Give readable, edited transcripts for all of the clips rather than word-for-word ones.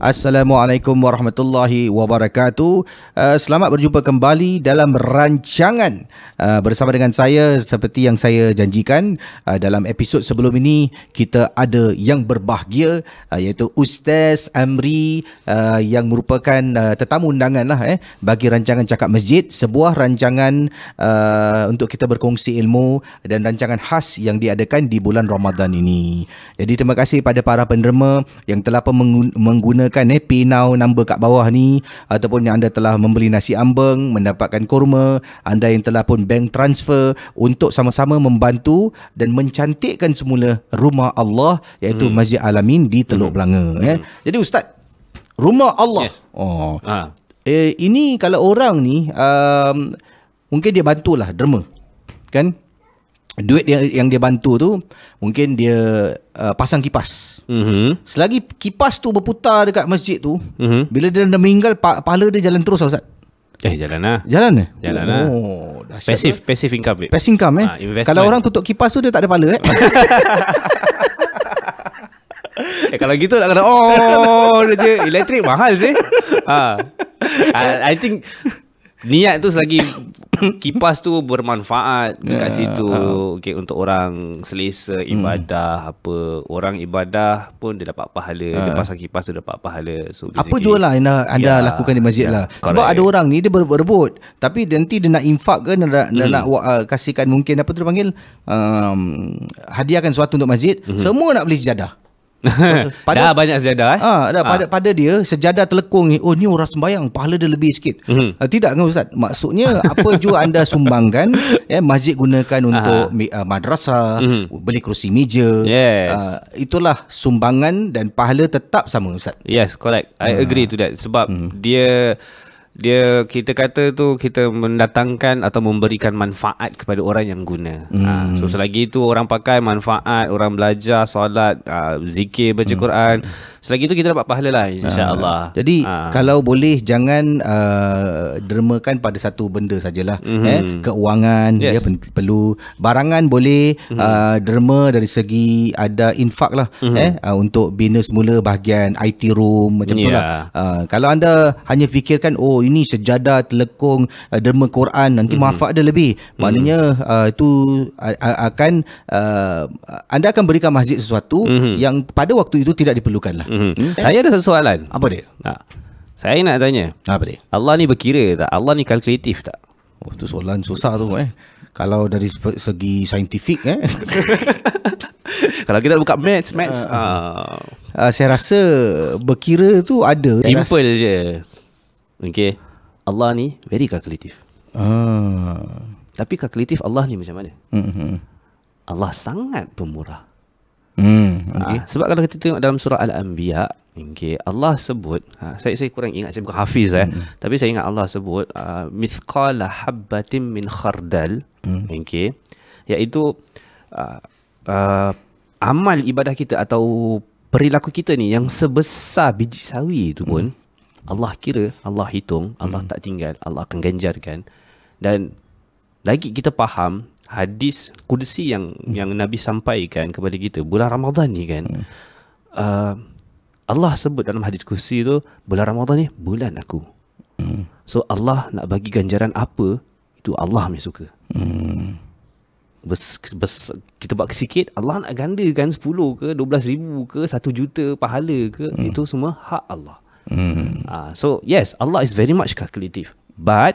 Assalamualaikum warahmatullahi wabarakatuh. Selamat berjumpa kembali dalam rancangan bersama dengan saya seperti yang saya janjikan. Dalam episod sebelum ini kita ada yang berbahagia, iaitu Ustaz Amri yang merupakan tetamu undangan lah bagi rancangan Cakap Masjid, sebuah rancangan untuk kita berkongsi ilmu dan rancangan khas yang diadakan di bulan Ramadan ini. Jadi terima kasih pada para penderma yang telah menggunakan PayNow number kat bawah ni, ataupun yang anda telah membeli nasi ambeng, mendapatkan kurma, anda yang telah pun bank transfer untuk sama-sama membantu dan mencantikkan semula rumah Allah, iaitu Masjid Al-Amin di Teluk Belanga. Jadi Ustaz, rumah Allah. Yes. Ini kalau orang ni mungkin dia bantulah derma, kan? Duit yang dia bantu tu mungkin dia pasang kipas. Selagi kipas tu berputar dekat masjid tu, bila dia dah meninggal, pahala dia jalan terus, Ustaz. Jalan lah. Jalan lah. Oh, passive income. Passive income Kalau orang tutup kipas tu dia tak ada pahala kalau gitu nak kena je elektrik mahal sih. I think niat tu selagi kipas tu bermanfaat dekat situ, okay, untuk orang selesa ibadah, apa orang ibadah pun dia dapat pahala, dia pasang kipas tu dapat pahala. So apa jua lah anda lakukan di masjid lah. Sebab ada orang ni dia berebut, tapi nanti dia nak infak ke, dia nak kasihkan, mungkin apa tu dia panggil, hadiahkan sesuatu untuk masjid. Semua nak beli sejadah. Dah banyak sejadah pada dia sejadah terlekung ni, ni orang sembahyang, pahala dia lebih sikit. Tidak kan Ustaz? Maksudnya apa jua anda sumbangkan, masjid gunakan untuk madrasah, beli kerusi meja. Itulah sumbangan dan pahala tetap sama, Ustaz. Yes, correct. I agree to that. Sebab dia kita kata tu, kita mendatangkan atau memberikan manfaat kepada orang yang guna. So selagi itu orang pakai manfaat, orang belajar solat, zikir, baca Quran, selagi itu kita dapat pahala lah, insya-Allah. Jadi kalau boleh jangan dermakan pada satu benda sajalah. Keuangan dia perlu, barangan boleh derma dari segi ada infak lah, untuk bina semula bahagian IT room macam tu lah. Kalau anda hanya fikirkan ini sejadah telekung derma Quran, nanti manfaat dia lebih, maknanya itu akan anda akan berikan masjid sesuatu yang pada waktu itu tidak diperlukan lah. Saya ada satu soalan. Apa dia? Saya nak tanya. Apa dia? Allah ni berkira tak? Allah ni kalkulatif tak? Tu soalan susah tu kalau dari segi saintifik kalau kita buka maths saya rasa berkira tu ada. Simple je. Okay, Allah ni very kalkulatif. Tapi kalkulatif Allah ni macam mana? Allah sangat pemurah. Sebab kalau kita tengok dalam surah Al-Anbiya, Allah sebut, saya kurang ingat, saya bukan hafiz tapi saya ingat Allah sebut mithqala habbatin min khardal, iaitu amal ibadah kita atau perilaku kita ni yang sebesar biji sawi itu pun Allah kira, Allah hitung, Allah tak tinggal, Allah akan ganjarkan. Dan lagi kita faham hadis Qudsi yang Nabi sampaikan kepada kita bulan Ramadan ni kan, Allah sebut dalam hadis Qudsi tu, bulan Ramadan ni bulan aku. So Allah nak bagi ganjaran apa, itu Allah yang suka. Kita buat sikit, Allah nak gandakan 10 ke 12,000 ke 1 juta pahala ke, itu semua hak Allah. So yes, Allah is very much calculative, but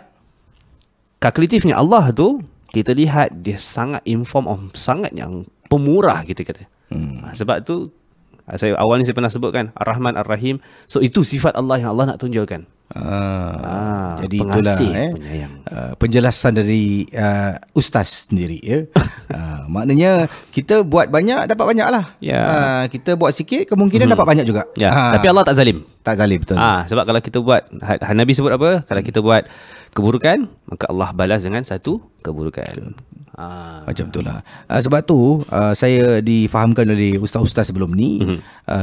kalkulatifnya Allah tu kita lihat dia sangat sangat yang pemurah, kita kata. Sebab tu awal ni saya pernah sebutkan Ar-Rahman Ar-Rahim. So itu sifat Allah yang Allah nak tunjukkan. Jadi itulah penjelasan dari Ustaz sendiri maknanya kita buat banyak dapat banyak lah. Kita buat sikit kemungkinan dapat banyak juga. Tapi Allah tak zalim. Tak zalim, betul. Sebab kalau kita buat, Nabi sebut apa? Kalau kita buat keburukan, maka Allah balas dengan satu keburukan. Macam itulah. Sebab tu saya difahamkan oleh ustaz-ustaz sebelum ni,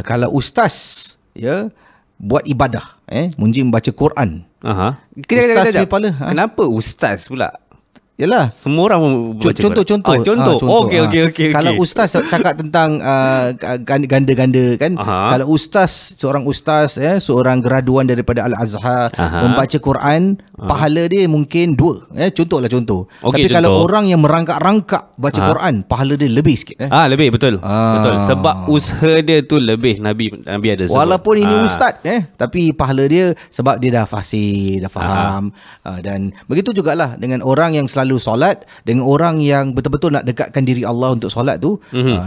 kalau ustaz buat ibadah, munjim baca Quran. Ustaz ni Kenapa ustaz pula? Yalah. Semua orang baca Contoh. Contoh. Okey. Kalau ustaz cakap tentang ganda-ganda kan. Kalau seorang ustaz seorang graduan daripada Al-Azhar membaca Quran, pahala dia mungkin 2. Contoh. Tapi kalau orang yang merangkak-rangkak baca Quran, pahala dia lebih sikit. Lebih betul. Betul. Sebab usaha dia tu lebih Nabi ada sebut. Walaupun ini ustaz tapi pahala dia sebab dia dah fasih, dah faham. Dan begitu jugalah dengan orang yang selalu solat, dengan orang yang betul-betul nak dekatkan diri Allah untuk solat tu,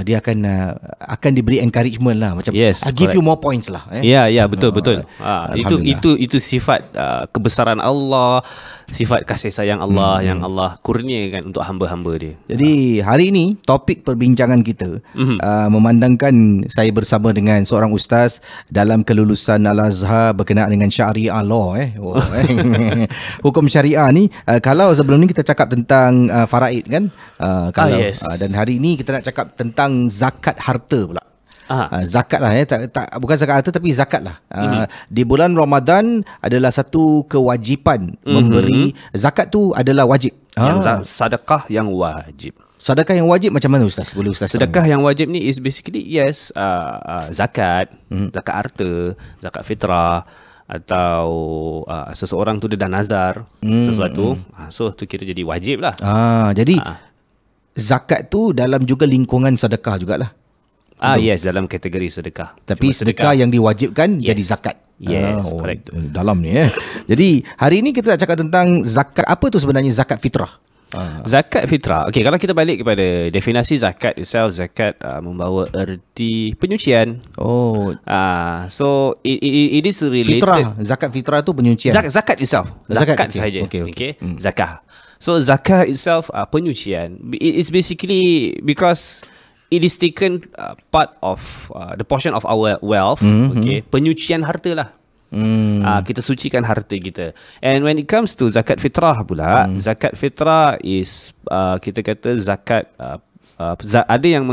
dia akan diberi encouragement lah, macam I give you more points lah. Ya, betul. Itu sifat kebesaran Allah, sifat kasih sayang Allah yang Allah kurniakan untuk hamba-hamba dia. Jadi hari ini topik perbincangan kita memandangkan saya bersama dengan seorang ustaz dalam kelulusan Al-Azhar berkenaan dengan syariah law hukum syariah ni. Kalau sebelum ni kita cakap tentang faraid kan, dan hari ini kita nak cakap tentang zakat harta pula. Zakat lah bukan zakat harta tapi zakat lah. Di bulan Ramadan adalah satu kewajipan memberi zakat, tu adalah wajib. Sedekah yang wajib. Sedekah yang wajib macam mana ustaz? Boleh ustaz? Sedekah yang wajib ni is basically zakat, zakat harta, zakat fitrah, atau seseorang tu dia dah nazar sesuatu, so tu kira jadi wajib lah. Jadi zakat tu dalam juga lingkungan sedekah jugalah. Yes, dalam kategori sedekah. Tapi sedekah yang diwajibkan jadi zakat. Yes, correct. Dalam ni Jadi hari ini kita nak cakap tentang zakat. Apa tu sebenarnya zakat fitrah? Zakat fitrah. Okay, kalau kita balik kepada definisi zakat itself, zakat membawa erti penyucian. So it is related. Zakat fitrah tu penyucian. Zakat itself. Zakat sahaja. Okay. Zakah. So zakat itself penyucian. It's basically because it is taken part of the portion of our wealth. Okay, penyucian harta lah. Kita sucikan harta kita. And when it comes to zakat fitrah pula, zakat fitrah is kita kata zakat ada yang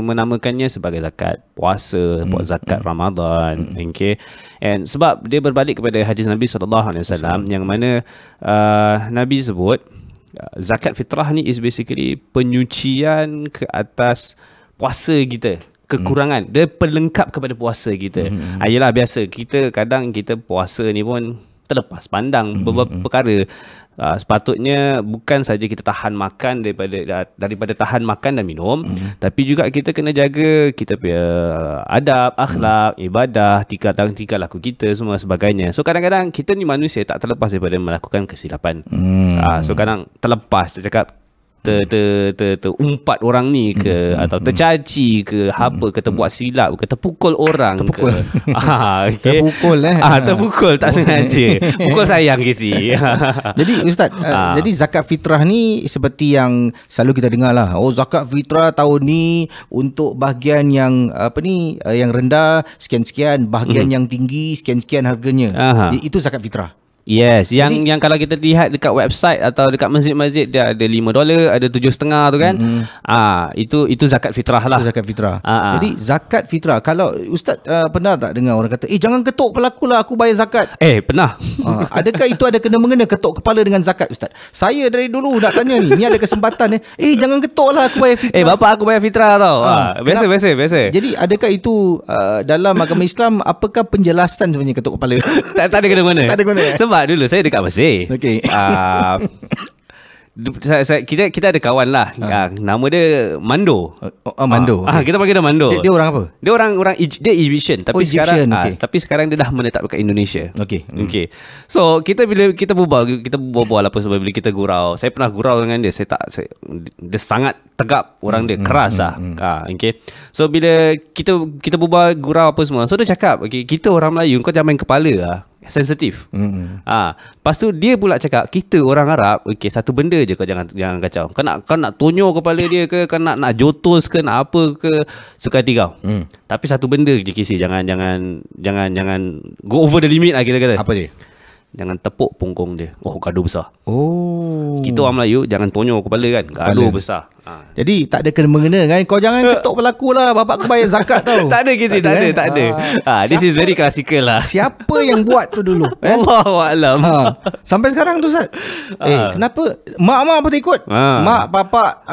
menamakannya sebagai zakat puasa, zakat Ramadan. Okay. And sebab dia berbalik kepada hadis Nabi SAW yang mana Nabi sebut zakat fitrah ni is basically penyucian ke atas puasa kita. Kekurangan dia pelengkap kepada puasa kita. Yalah, biasa kita kadang kita puasa ni pun terlepas pandang beberapa perkara. Sepatutnya bukan saja kita tahan makan daripada tahan makan dan minum, tapi juga kita kena jaga kita punya adab, akhlak, ibadah, tingkah laku kita semua sebagainya. So kadang-kadang kita ni manusia tak terlepas daripada melakukan kesilapan. So kadang terlepas, dia cakap terumpat orang ni ke, atau tercaci ke, apa ke, terbuat silap ke, terpukul orang ke. Okay. Terpukul tak sengaja. Pukul sayang ke si. Jadi ustaz, jadi zakat fitrah ni seperti yang selalu kita dengar lah. Zakat fitrah tahun ni untuk bahagian yang yang rendah sekian-sekian, bahagian yang tinggi sekian-sekian harganya. Itu zakat fitrah. Yes, yang kalau kita lihat dekat website atau dekat masjid-masjid, dia ada $5, ada 7.5 tu kan. Itu zakat fitrah lah. Itu zakat fitrah. Jadi zakat fitrah, kalau ustaz pernah tak dengar orang kata, jangan ketuk kepala aku lah, aku bayar zakat. Pernah. Adakah itu ada kena-mengena ketuk kepala dengan zakat ustaz? Saya dari dulu nak tanya ni ada kesempatan jangan ketuk lah, aku bayar fitrah. Bapak aku bayar fitrah tau. Biasa. Jadi adakah itu dalam agama Islam, apakah penjelasan sebenarnya ketuk kepala? Tak ada kena-mengena. Tak ada kena. Sebab dulu saya dekat Mesir. Okay. Kita ada kawan lah. Nama dia Mando. Mando. Kita panggil dia Mando. Dia orang apa? Dia orang dia Egyptian, tapi Egyptian, sekarang tapi sekarang dia dah menetap dekat Indonesia. Okay. So bila kita berbual apa sebab bila kita gurau. Saya pernah gurau dengan dia. Dia sangat tegap orang dia, keras lah. Okay. So bila kita berbual gurau apa semua. So dia cakap, kita orang Melayu kau jangan main kepala lah. Sensitif. Lepas tu dia pula cakap, kita orang Arab, satu benda je kau jangan kacau. Kau nak tonyo kepala dia ke, kau nak jotos ke, nak apa ke, suka hati kau. Tapi satu benda je kisi, jangan go over the limit lah kita kata. Apa dia? jangan tepuk punggung dia. Oh, gaduh besar. Oh. Kita orang Melayu jangan tonyo kepala kan. Gaduh besar. Jadi tak ada kena-mengena kan. Kau jangan ketuk pelaku lah. Bapak aku bayar zakat tau. Tak ada Gizi, tak ada. This is very classical lah. Siapa yang buat tu dulu? Allahuaklam. Sampai sekarang tu Ustaz. Kenapa mak-mak pun tak ikut? Mak, bapak,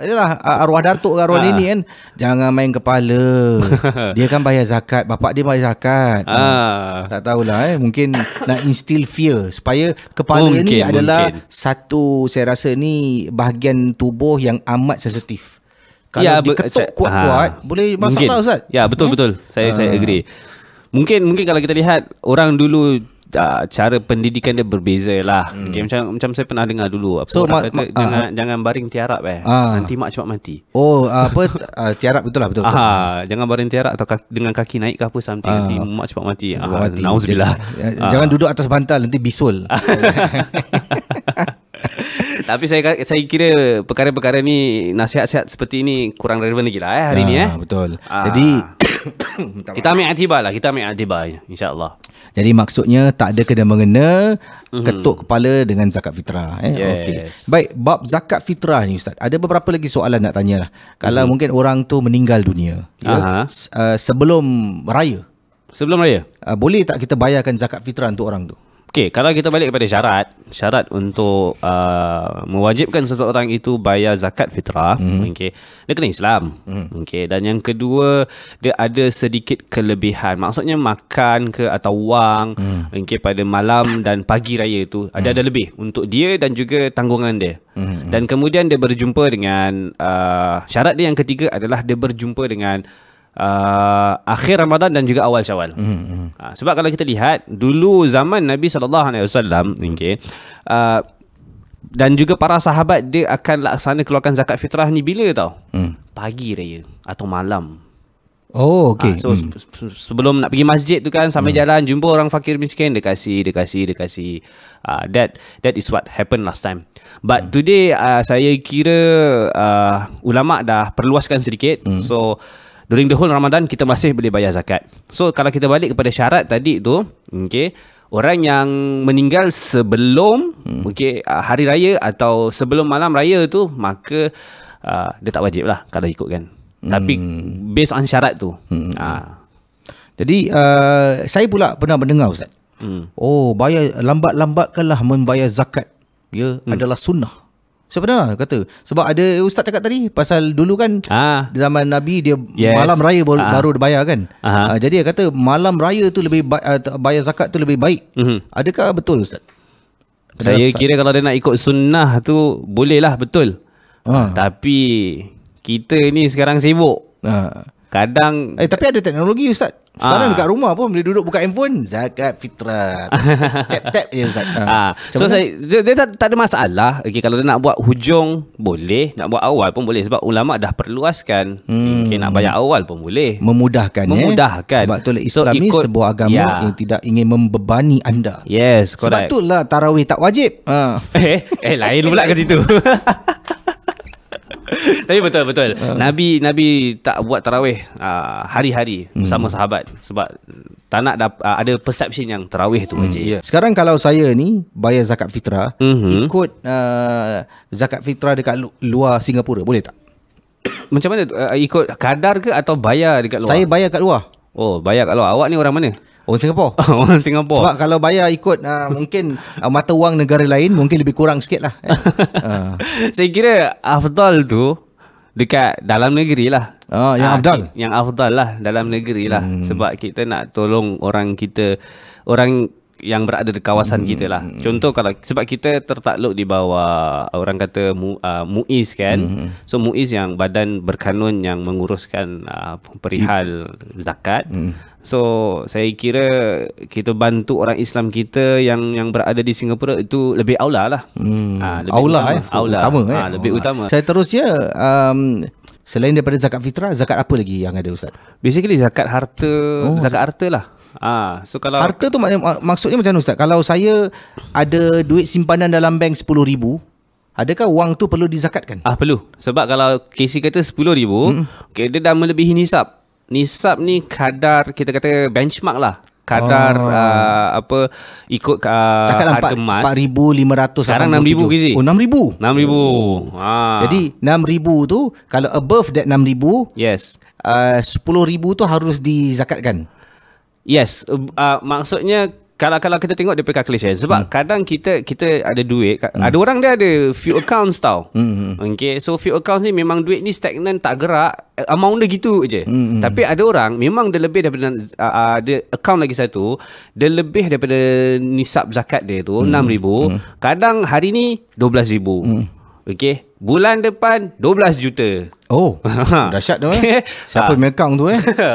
yalah, arwah datuk ke arwah nenek kan. Jangan main kepala. Dia kan bayar zakat. Bapak dia bayar zakat. Tak tahulah Mungkin nak instill fear supaya kepala ni adalah satu, saya rasa ni bahagian tubuh yang amat sensitif. Kalau diketuk kuat-kuat boleh masalah Ustaz. Ya, betul. Saya agree. Mungkin kalau kita lihat orang dulu, cara pendidikan dia berbeza lah. Okay, macam saya pernah dengar dulu apa orang kata jangan baring tiarap nanti mak cepat mati. Tiarap betul. Jangan baring tiarap atau dengan kaki naik ke apa something, nanti mak cepat mati. Nauzubillah. Jangan duduk atas bantal, nanti bisul. Tapi saya kira perkara-perkara ni, nasihat-nasihat seperti ini kurang relevan lagi lah hari ni betul. Jadi kita ambil iktibar, insya-Allah. Jadi maksudnya tak ada kena-mengena ketuk kepala dengan zakat fitrah. Okay. Baik, bab zakat fitrah ni Ustaz, ada beberapa lagi soalan nak tanya lah. Kalau mungkin orang tu meninggal dunia sebelum raya, boleh tak kita bayarkan zakat fitrah untuk orang tu? Okey, kalau kita balik kepada syarat untuk mewajibkan seseorang itu bayar zakat fitrah, okey, dia kena Islam. Okey, dan yang kedua, dia ada sedikit kelebihan. Maksudnya makan ke atau wang, okey, pada malam dan pagi raya itu ada lebih untuk dia dan juga tanggungan dia. Dan kemudian dia berjumpa dengan syarat dia yang ketiga adalah dia berjumpa dengan akhir Ramadan dan juga awal Syawal. Sebab kalau kita lihat dulu zaman Nabi SAW, okay, dan juga para sahabat, dia akan laksana keluarkan zakat fitrah ni bila tau? Pagi raya atau malam. Oh, okey. So sebelum nak pergi masjid tu kan, sampai jalan jumpa orang fakir miskin, dia kasih. That is what happened last time. But today saya kira ulama dah perluaskan sedikit. So during the whole Ramadan kita masih boleh bayar zakat. So kalau kita balik kepada syarat tadi tu, okey, orang yang meninggal sebelum hari raya atau sebelum malam raya tu, maka dia tak wajib lah kalau ikutkan. Tapi based on syarat tu. Jadi saya pula pernah mendengar Ustaz. Bayar lambat-lambatkanlah membayar zakat. Adalah sunnah. Sebenarnya kata, sebab ada Ustaz cakap tadi pasal dulu kan zaman Nabi dia malam raya baru dibayar kan. Jadi dia kata malam raya tu lebih bayar zakat tu lebih baik. Adakah betul Ustaz? Saya kira kalau dia nak ikut sunnah tu boleh lah, betul. Tapi kita ni sekarang sibuk. Kadang tapi ada teknologi Ustaz. Sekarang dekat rumah pun boleh duduk buka handphone, zakat fitrah. Tap je Ustaz. So dia tak ada masalah. Okay, kalau dia nak buat hujung boleh, nak buat awal pun boleh. Sebab ulama dah perluaskan. Nak bayar awal pun boleh. Memudahkan. Sebab tu Islam ni sebuah agama yang tidak ingin membebani anda. Yes, correct. Sebab itulah tarawih tak wajib. Lain pula ke situ. Tapi betul. Nabi tak buat tarawih hari-hari bersama sahabat sebab tak nak ada perception yang tarawih tu wajib. Sekarang kalau saya ni bayar zakat fitrah, ikut zakat fitrah dekat luar Singapura, boleh tak? Macam mana? Ikut kadar ke atau bayar dekat luar? Saya bayar kat luar. Oh, bayar kat luar. Awak ni orang mana? Orang Singapura. Orang Singapura. Sebab kalau bayar ikut mungkin mata wang negara lain mungkin lebih kurang sikit lah. Saya kira afdal tu dekat dalam negeri lah. Yang afdal. Yang afdal lah dalam negeri lah. Sebab kita nak tolong orang yang berada di kawasan kita lah. Contoh sebab kita tertakluk di bawah orang kata MUIS kan. So MUIS yang badan berkanun yang menguruskan perihal zakat. So saya kira kita bantu orang Islam kita yang berada di Singapura itu lebih aula lah. Lebih utama. Saya terusnya selain daripada zakat fitrah, zakat apa lagi yang ada Ustaz? Basically zakat harta, zakat harta lah. So kalau harta tu maksudnya macam mana Ustaz? Kalau saya ada duit simpanan dalam bank 10,000, adakah wang tu perlu dizakatkan? Perlu. Sebab kalau KC kata 10,000, dia dah melebihi nisab. Nisab ni kadar kita kata benchmark lah. kadar apa ikut harga emas. 4,500. Sekarang 6,000 Gizi. Oh, 6,000. 6,000. Jadi 6,000 tu kalau above that 6,000, Yes. 10,000 tu harus dizakatkan. Yes, maksudnya kalau kita tengok daripada calculation, sebab kadang kita ada duit, ada orang dia ada few accounts tau. Okay, so few accounts ni memang duit ni stagnan, tak gerak, amount dia gitu je. Tapi ada orang memang dia lebih daripada dia account lagi satu, dia lebih daripada nisab zakat dia tu 6,000. Kadang hari ni 12,000. Okay, bulan depan 12 juta. Oh, dahsyat tu Siapa punya account tu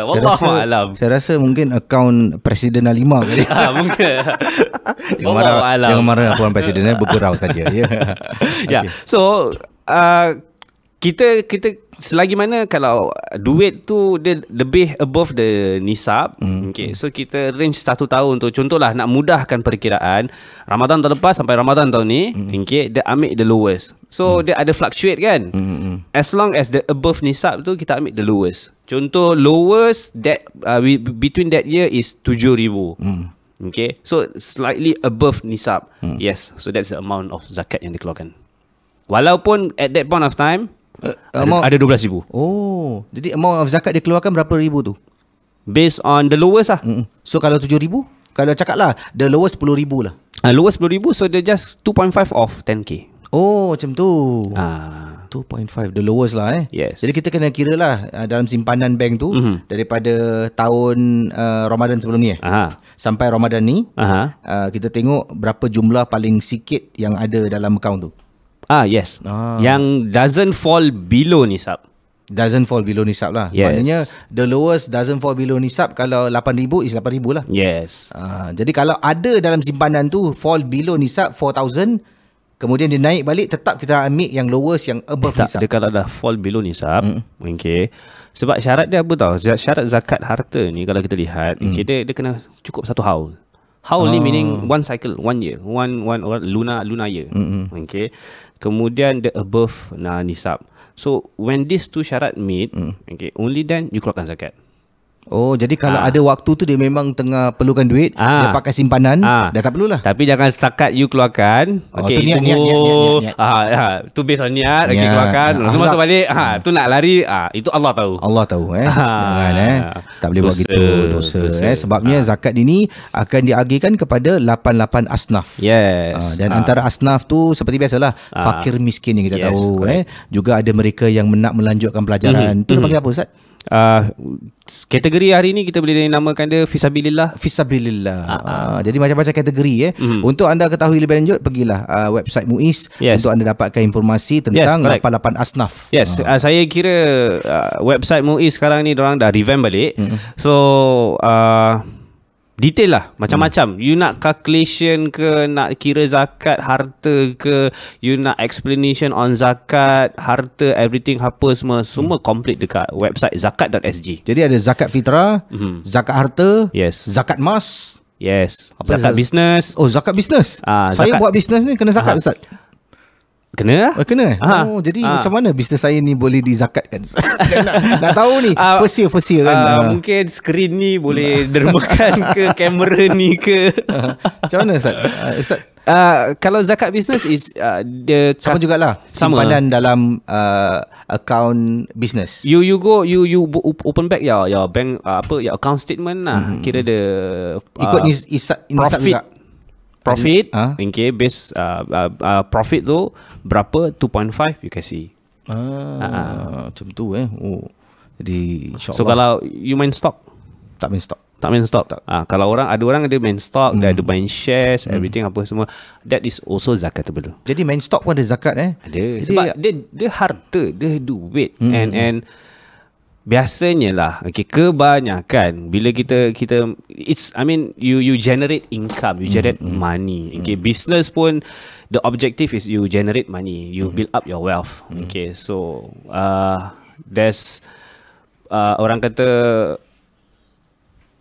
Wallahualam. Saya rasa mungkin account Presiden Alima kali. Mungkin. Jangan marah Puan Presiden, bergurau saja. Yeah. So kita selagi mana kalau duit tu dia lebih above the nisab, okay, so kita range 1 tahun tu, contohlah nak mudahkan perkiraan, Ramadan tahun lepas sampai Ramadan tahun ni, okay, dia ambil the lowest. So dia ada fluctuate kan. As long as the above nisab tu, kita ambil the lowest. Contoh lowest that between that year is 7,000. Okay, so slightly above nisab. Yes, so that's the amount of zakat yang dikeluarkan. Walaupun at that point of time ada 12,000. Oh, jadi amount of zakat dia keluarkan berapa ribu tu? Based on the lowest lah. So kalau 7,000, kalau cakap lah the lowest 10,000 lah. Lowest 10,000, so dia just 2.5 off 10k. Oh, macam tu. 2.5 the lowest lah Yes. Jadi kita kena kira lah dalam simpanan bank tu, daripada tahun Ramadan sebelum ni sampai Ramadan ni, kita tengok berapa jumlah paling sikit yang ada dalam account tu. Yes. Yang doesn't fall below nisab. Doesn't fall below nisab lah. Yes. Maknanya the lowest doesn't fall below nisab. Kalau 8,000 is 8,000 lah. Yes. Jadi kalau ada dalam simpanan tu fall below nisab 4,000, kemudian dia naik balik, tetap kita ambil yang lowest, yang above nisab. Dia kalau dah fall below nisab, okay. Sebab syarat dia apa tau? Syarat zakat harta ni kalau kita lihat, okay, dia kena cukup 1 haul. Haul ni meaning one cycle, 1 year, one lunar year. Okay. Kemudian the above nisab. So when these two syarat meet, okay, only then you keluarkan zakat. Oh, jadi kalau ada waktu tu dia memang tengah perlukan duit, dia pakai simpanan, dah tak perlulah. Tapi jangan setakat you keluarkan. Okay, tu niat. Tu based on niat, okay, keluarkan. Tu masuk balik, tu nak lari, itu Allah tahu. Allah tahu Jangan tak boleh buat gitu, dosa. Sebabnya zakat ini akan diagihkan kepada 88 asnaf. Yes. Dan antara asnaf tu seperti biasalah, fakir miskin yang kita tahu. Juga ada mereka yang nak melanjutkan pelajaran. Tu panggil apa, Ustaz? Kategori hari ni kita boleh namakan dia Fisabilillah. Jadi macam-macam kategori Untuk anda ketahui lebih lanjut, pergilah website MUIS untuk anda dapatkan informasi tentang 88 asnaf. Saya kira website MUIS sekarang ni diorang dah revamp balik. So detail lah, macam-macam. You nak calculation ke, nak kira zakat harta ke, you nak explanation on zakat harta, everything apa semua complete dekat website zakat.sg. Jadi ada zakat fitrah, zakat harta, zakat mas, zakat bisnes. Oh, zakat bisnes. Saya buat bisnes ni kena zakat, Ustaz? Kena? Kena. Jadi macam mana bisnes saya ni boleh dizakatkan? nak tahu ni first year kan. Mungkin skrin ni boleh dermakan ke, kamera ni ke. Macam mana, Ustaz? Ustaz, kalau zakat bisnes is sama jugalah simpanan dalam account business. You open back your bank your account statement lah. Kira the ikut nisab juga. Profit, okay, base profit tu berapa, 2.5 you can see. Macam tu Jadi insyaAllah. So kalau you main stock, tak main stock. Kalau ada orang ada main stock, dia ada main shares, everything apa semua, that is also zakatable. Jadi main stock pun ada zakat Ada. Jadi, sebab dia harta, dia duit. And biasanya lah, okay, kebanyakan bila kita you generate income, you generate money. Okay, business pun the objective is you generate money, you build up your wealth. Okay, so there's orang kata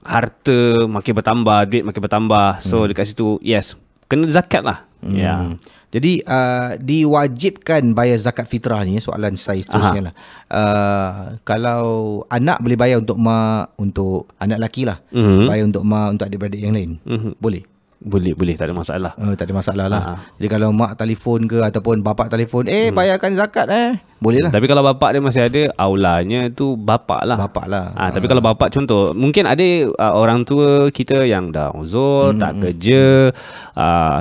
harta makin bertambah, duit makin bertambah. So dekat situ, yes, kena zakat lah. Ya. Jadi diwajibkan bayar zakat fitrah ni, soalan saya seterusnya lah. Kalau anak boleh bayar untuk mak, untuk anak lelaki lah, bayar untuk mak, untuk adik-beradik yang lain, boleh? Boleh, tak ada masalah. Tak ada masalah lah. Jadi kalau mak telefon ke ataupun bapak telefon, bayarkan zakat boleh lah. Tapi kalau bapak dia masih ada, aulanya tu bapak lah. Bapak lah. Tapi kalau bapak, contoh, mungkin ada orang tua kita yang dah uzur, tak kerja,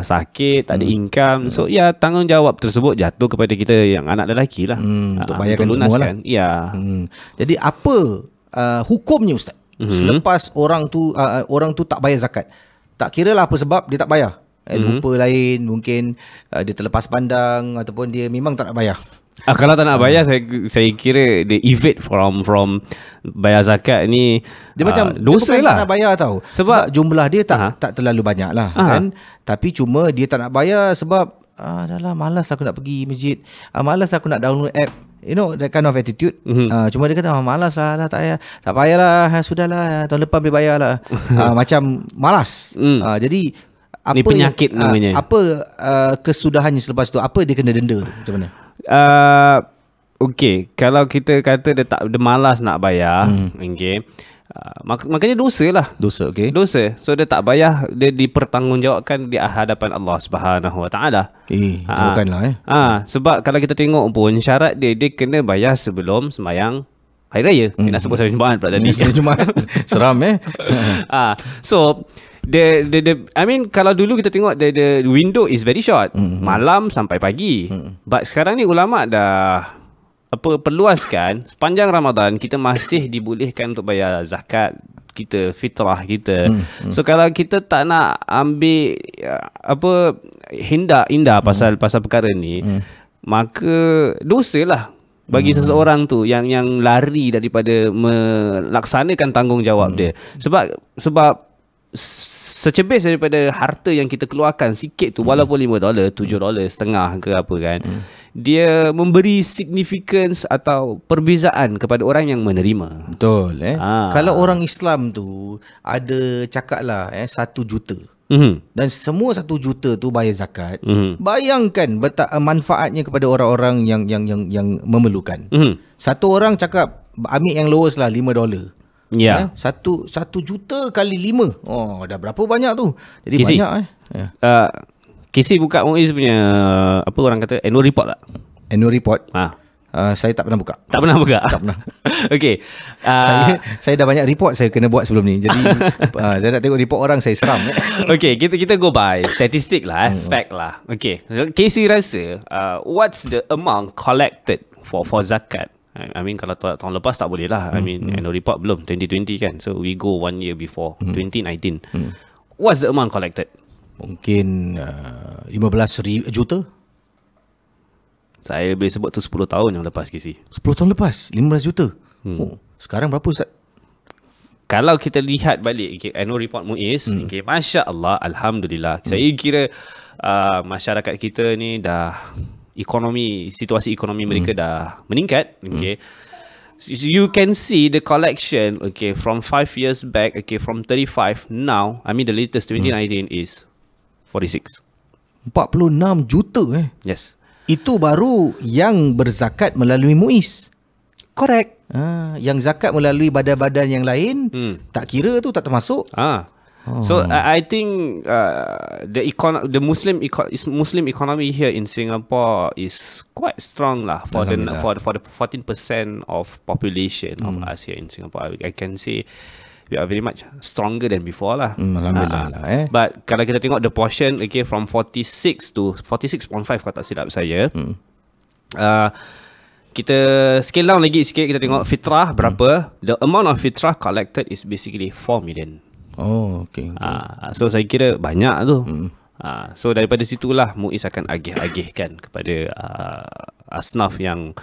sakit, tak ada income. So ya, tanggungjawab tersebut jatuh kepada kita yang anak lelaki lah. Untuk bayarkan semua lah. Ya. Jadi apa hukumnya Ustaz? Selepas orang tu tak bayar zakat, tak kira lah apa sebab dia tak bayar. Lupa lain, mungkin dia terlepas pandang, ataupun dia memang tak nak bayar. Kalau tak nak bayar, saya kira dia evade from bayar zakat ni. Dia macam dosa dia lah. tak nak bayar tau. Sebab jumlah dia tak terlalu banyak lah kan. Tapi cuma dia tak nak bayar sebab dah lah, malas aku nak pergi masjid, malas aku nak download app. You know, that kind of attitude. Cuma dia kata malas lah, tak payahlah, sudahlah, tahun lepas boleh bayar lah. Macam malas. Jadi apa ni penyakit namanya. Apa kesudahannya selepas tu? Apa dia kena denda tu? Macam mana? Okay, kalau kita kata dia malas nak bayar, okay, makanya dosa lah. Dosa, okay. Dosa. So dia tak bayar, dia dipertanggungjawabkan di hadapan Allah Subhanahu Wa Taala. Bukanlah sebab kalau kita tengok pun syarat dia kena bayar sebelum sembahyang hari raya. Nak sebut sembahyang Jumaat pula tadi. Sembahyang Jumaat. Seram So I mean, kalau dulu kita tengok the window is very short, malam sampai pagi. But sekarang ni ulama dah perluaskan, sepanjang Ramadan kita masih dibolehkan untuk bayar zakat kita, fitrah kita. So kalau kita tak nak ambil indah pasal perkara ni, maka dosa lah bagi seseorang tu yang lari daripada melaksanakan tanggungjawab dia. Sebab secebis daripada harta yang kita keluarkan sikit tu, walaupun $5, $7, setengah ke apa kan, dia memberi significance atau perbezaan kepada orang yang menerima. Betul. Kalau orang Islam tu ada cakap lah 1 juta, dan semua 1 juta tu bayar zakat, bayangkan manfaatnya kepada orang-orang yang memerlukan. Satu orang cakap ambil yang lowest lah $5. Ya. 1 juta kali 5. Dah berapa banyak tu. Jadi Kisi, banyak Kisi buka Muiz punya apa orang kata annual report tak? Annual report. Saya tak pernah buka. Tak pernah buka? Tak pernah. Okey. Saya dah banyak report saya kena buat sebelum ni. Jadi saya nak tengok report orang, saya seram. Okey, kita go by statistik lah, fact lah. Okey. Kisi rasa what's the amount collected for zakat? I mean, kalau tahun lepas tak boleh lah. I mean, annual report belum 2020 kan. So we go 1 year before 2019. What's the amount collected? Mungkin 15 juta. Saya boleh sebut tu 10 tahun yang lepas, Kisi. 10 tahun lepas 15 juta. Sekarang berapa Ustaz? Kalau kita lihat balik annual report Muiz, Masya Allah, Alhamdulillah. Saya kira masyarakat kita ni dah situasi ekonomi mereka dah meningkat. You can see the collection from 5 years back, from 35 now, I mean the latest 2019 is 46 juta Yes. Itu baru yang berzakat melalui Muiz. Correct. Yang zakat melalui badan-badan yang lain, tak kira tu, tak termasuk. So I think the Muslim economy here in Singapore is quite strong lah for the 14% of population of us here in Singapore. I can say we are very much stronger than before lah. Alhamdulillah But kalau kita tengok the portion from 46 to 46.5 kalau tak silap saya, kita scale down lagi sikit, kita tengok fitrah berapa. The amount of fitrah collected is basically 4 million. Okay. So saya kira banyak tu. So daripada situlah Muiz akan agih-agihkan kepada asnaf yang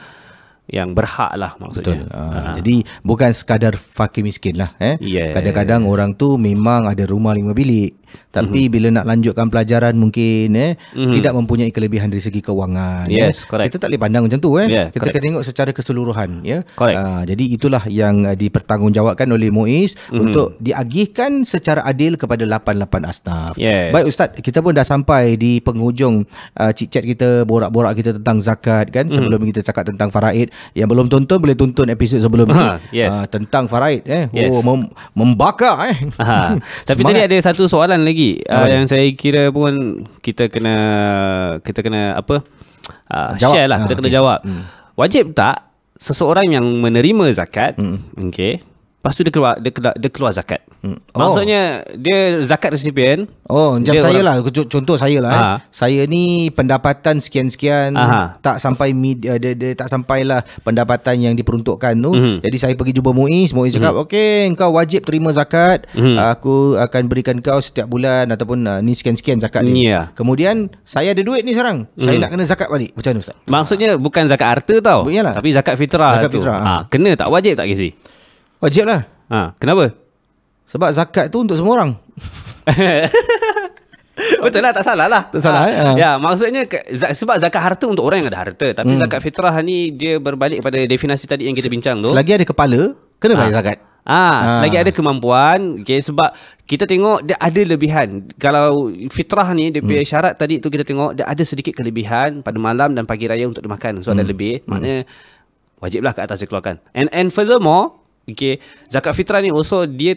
berhak lah maksudnya. Betul. Jadi bukan sekadar fakir miskin lah. Yes. Kadang-kadang orang tu memang ada rumah 5 bilik, tapi bila nak lanjutkan pelajaran mungkin tidak mempunyai kelebihan dari segi kewangan. Yes, correct. Kita tak boleh pandang macam tu Yeah, kita kena tengok secara keseluruhan Correct. Jadi itulah yang dipertanggungjawabkan oleh MUIS untuk diagihkan secara adil kepada 88 asnaf. Yes. Baik Ustaz, kita pun dah sampai di penghujung chit-chat kita, borak-borak kita tentang zakat kan. Sebelum kita cakap tentang faraid, yang belum tonton boleh tonton episod sebelum ni. Yes. Tentang faraid Yes. membakar Tapi tadi ada satu soalan lagi yang saya kira pun kita kena apa? Share lah, kita kena jawab. Wajib tak seseorang yang menerima zakat, okey, lepas tu dia keluar zakat? Maksudnya dia zakat resipien. Macam saya lah, contoh saya lah saya ni pendapatan sekian-sekian, tak sampai dia tak sampailah pendapatan yang diperuntukkan tu. Jadi saya pergi jumpa MUIS cakap, okey, engkau wajib terima zakat, aku akan berikan kau setiap bulan ataupun ni sekian-sekian zakat ni. Kemudian saya ada duit ni sekarang, saya nak kena zakat balik. Macam mana Ustaz? Maksudnya bukan zakat harta tau, tapi zakat fitrah. Zakat fitrah. Kena tak, wajib tak KC? Wajib lah. Kenapa? Sebab zakat tu untuk semua orang. Betul lah, tak salah lah. Tak salah. Ya, maksudnya sebab zakat harta untuk orang yang ada harta, tapi zakat fitrah ni dia berbalik pada definisi tadi yang kita bincang tu. Selagi ada kepala, kena bayar zakat. Selagi ada kemampuan, sebab kita tengok dia ada lebihan. Kalau fitrah ni dia punya syarat tadi tu, kita tengok dia ada sedikit kelebihan pada malam dan pagi raya untuk dimakan. So ada lebih, maknanya wajiblah ke atas dikeluarkan. And furthermore, zakat fitrah ni also dia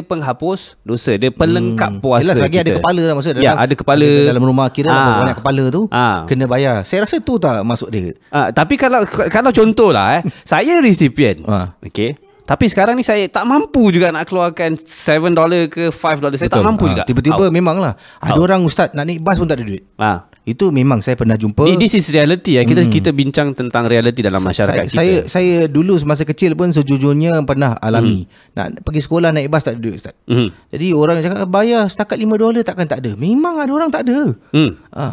penghapus dosa, dia pelengkap puasa. Yelah, selagi kita ada kepala lah, maksudnya ada kepala dalam rumah, kira banyak kepala tu kena bayar. Saya rasa tu tak masuk dia. Tapi kalau contoh lah saya resipien, tapi sekarang ni saya tak mampu juga nak keluarkan $7 ke $5. Saya tak mampu juga. Tiba-tiba memanglah ada orang Ustaz nak naik bas pun tak ada duit. Itu memang saya pernah jumpa. This is reality. Kita bincang tentang reality dalam masyarakat kita. Saya dulu semasa kecil pun sejujurnya pernah alami. Nak pergi sekolah naik bas tak ada duit Ustaz. Jadi orang cakap bayar setakat $5 takkan tak ada. Memang ada orang tak ada.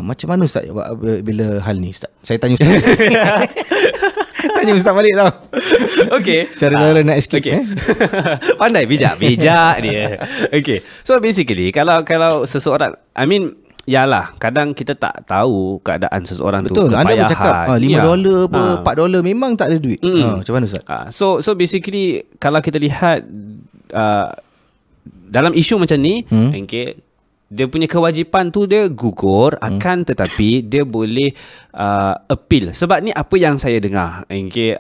Macam mana Ustaz bila hal ni Ustaz? Saya tanya Ustaz. Tanya Ustaz balik tau. Okay. Cara nak escape. Pandai, bijak dia. Okay. So basically kalau seseorang, yalah, kadang kita tak tahu keadaan seseorang. Betul, tu kepayahan. Anda bercakap $5 apa $4 memang tak ada duit. Macam mana Ustaz? So basically kalau kita lihat dalam isu macam ni, dia punya kewajipan tu dia gugur, akan tetapi dia boleh appeal. Sebab ni apa yang saya dengar,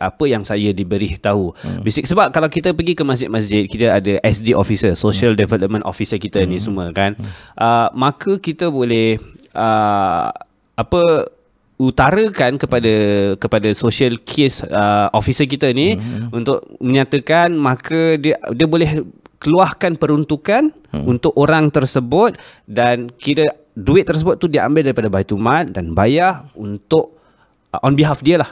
apa yang saya diberi tahu. Basic, sebab kalau kita pergi ke masjid-masjid, kita ada SD officer, social development officer kita ni semua kan, maka kita boleh utarakan kepada social case officer kita ni untuk menyatakan, maka dia boleh keluarkan peruntukan untuk orang tersebut, dan kira duit tersebut tu diambil daripada Baitumal dan bayar untuk on behalf dia lah.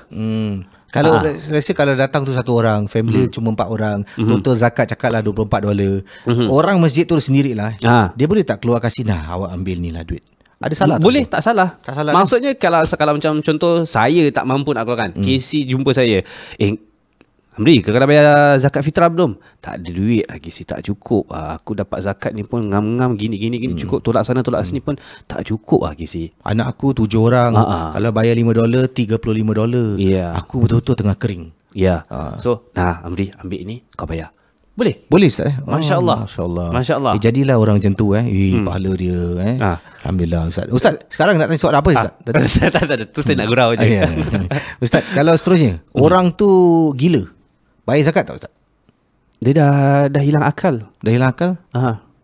Kalau kalau datang tu satu orang, family cuma 4 orang, total zakat cakaplah $24. Orang masjid tu sendirilah. Dia boleh tak keluar kasih, awak ambil ni lah duit. Ada salah? Boleh, tak salah. Tak salah. Maksudnya kalau macam contoh saya tak mampu nak keluarkan, KC jumpa saya, Amri, kau dah bayar zakat fitrah belum? Tak ada duit lagi sih, tak cukup. Aku dapat zakat ni pun ngam-ngam gini cukup, tolak sana tolak sini pun tak cukup lagi sih. Anak aku 7 orang, kalau bayar $5, $35. Aku betul-betul tengah kering. So, Amri, ambil ni, kau bayar. Boleh? Boleh Ustaz. Masya-Allah. Masya-Allah. Jadilah orang macam tu pahala dia Alhamdulillah Ustaz. Ustaz, sekarang nak tanya soalan apa Ustaz? Tak. Tu saya nak gurau je. Ustaz, kalau seterusnya orang tu gila, bayar zakat tak Ustaz? Dia dah hilang akal. Dah hilang akal?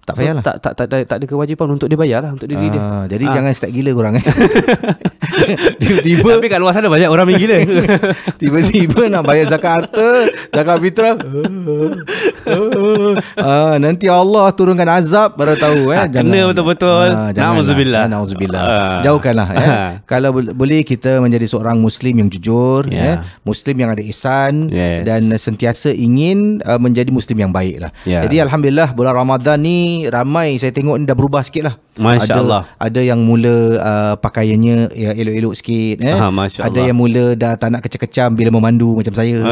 Tak payahlah. Tak ada kewajipan untuk dia bayar lah, untuk diri dia. Jadi jangan start gila korang Tiba-tiba. Tapi kat luar sana banyak orang yang gila. Tiba-tiba nak bayar zakat harta, zakat fitrah. Nanti Allah turunkan azab baru tahu. Kena betul-betul. Nauzubillah. Jauhkanlah. Kalau boleh kita menjadi seorang Muslim yang jujur, Muslim yang ada ihsan, dan sentiasa ingin menjadi Muslim yang baik lah. Jadi Alhamdulillah bulan Ramadan ni ramai saya tengok ni dah berubah sikit lah. Masya Allah. Ada yang mula pakaiannya yang elok-elok sikit. Masya Ada Allah. yang mula dah tak nak kecam-kecam bila memandu macam saya.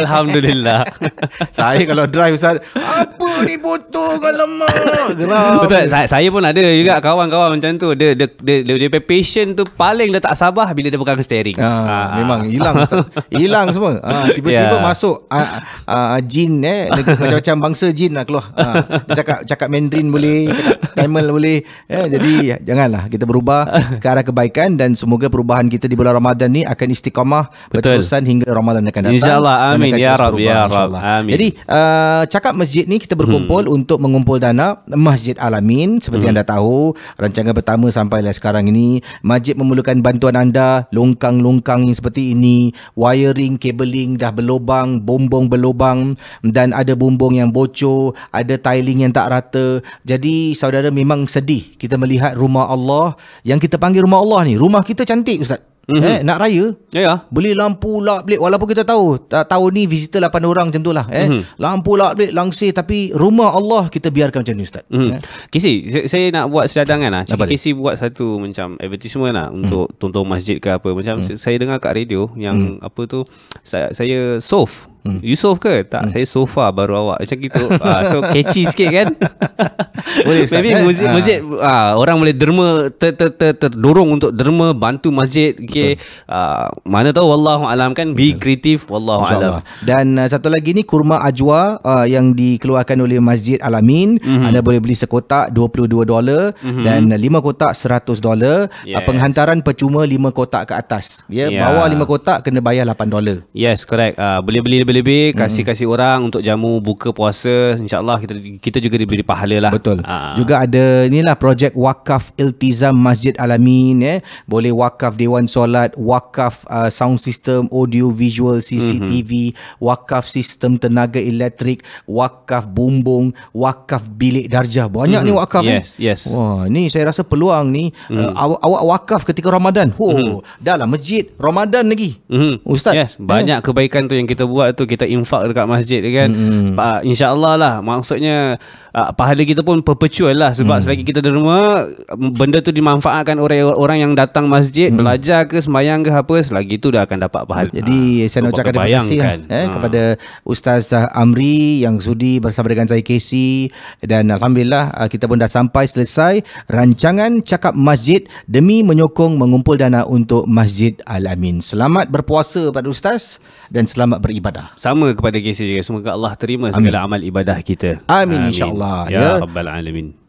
Alhamdulillah. Saya kalau drive Ustaz, apa ni botol lemak. Geram. Betul. Saya pun ada juga kawan-kawan macam tu. Dia patient tu paling dia tak sabar bila dia pegang steering. Memang hilang Ustaz. Hilang semua. Tiba-tiba masuk jin macam-macam bangsa jin lah keluar. Dia cakap Mandarin boleh, cakap Tamil boleh. Jadi janganlah, kita berubah ke arah kebaikan dan semoga perubahan kita di bulan Ramadan ni akan istiqamah berterusan hingga Ramadan akan datang. InsyaAllah. Amin. Dan akan Ya terus Rab. berubah, Ya Rab. insyaAllah. Amin. Jadi cakap masjid ni kita berkumpul untuk mengumpul dana Masjid Al-Amin. Seperti anda tahu, rancangan pertama sampailah sekarang ini. Masjid memerlukan bantuan anda. Longkang-longkang yang seperti ini, wiring, cabling dah berlubang, bumbung berlubang, dan ada bumbung yang bocor, ada tiling yang tak rata. Jadi saudara, memang sedih kita melihat rumah Allah yang kita panggil rumah Allah ni. Rumah kita cantik Ustaz. Nak raya beli lampu lap-lip, walaupun kita tahu tahun ni visitor 8 orang macam tu lah. Lampu lap-lip langsir, tapi rumah Allah kita biarkan macam ni Ustaz. Kisi, saya nak buat secadangan lah. Apa Kisi buat satu macam advertisement lah untuk tonton masjid ke apa. Macam saya dengar kat radio yang apa tu, saya soft. Yusof ke? Tak, saya sofa baru awak. Macam gitu. So catchy sikit kan? Boleh Ustaz. Maybe masjid orang boleh derma terdorong untuk derma bantu masjid. Okay. Mana tahu, wallahu alam kan. Be kreatif, wallahu alam. Dan satu lagi ni kurma ajwa yang dikeluarkan oleh Masjid Al-Amin. Anda boleh beli sekotak $22 dan 5 kotak $100. Penghantaran percuma 5 kotak ke atas. Bawah 5 kotak kena bayar $8. Yes, correct. Boleh beli lebih-lebih, kasih orang untuk jamu buka puasa. InsyaAllah kita juga diberi pahala lah. Betul. Juga ada inilah projek wakaf Iltizam Masjid Al-Amin. Boleh wakaf Dewan Solat, wakaf sound system, audio visual, CCTV, wakaf sistem tenaga elektrik, wakaf bumbung, wakaf bilik darjah. Banyak ni wakaf. Yes. Wah, ni saya rasa peluang ni. Awak wakaf ketika Ramadan. Dah lah masjid Ramadan lagi. Ustaz. Yes, banyak kebaikan tu yang kita buat tu, kita infak dekat masjid kan. InsyaAllah lah, maksudnya pahala kita pun perpetual lah. Sebab selagi kita derma, benda tu dimanfaatkan orang yang datang masjid, belajar ke, sembahyang ke apa, selagi tu dah akan dapat pahala. Jadi saya nak ucapkan terima kasih kepada Ustaz Amri yang sudi bersama dengan saya Casey. Dan Alhamdulillah kita pun dah sampai selesai rancangan Cakap Masjid demi menyokong mengumpul dana untuk Masjid Al-Amin. Selamat berpuasa pada Ustaz dan selamat beribadah. Sama kepada Casey juga. Semoga Allah terima segala amal ibadah kita. Amin insya-Allah. Ya Rabbal Alamin.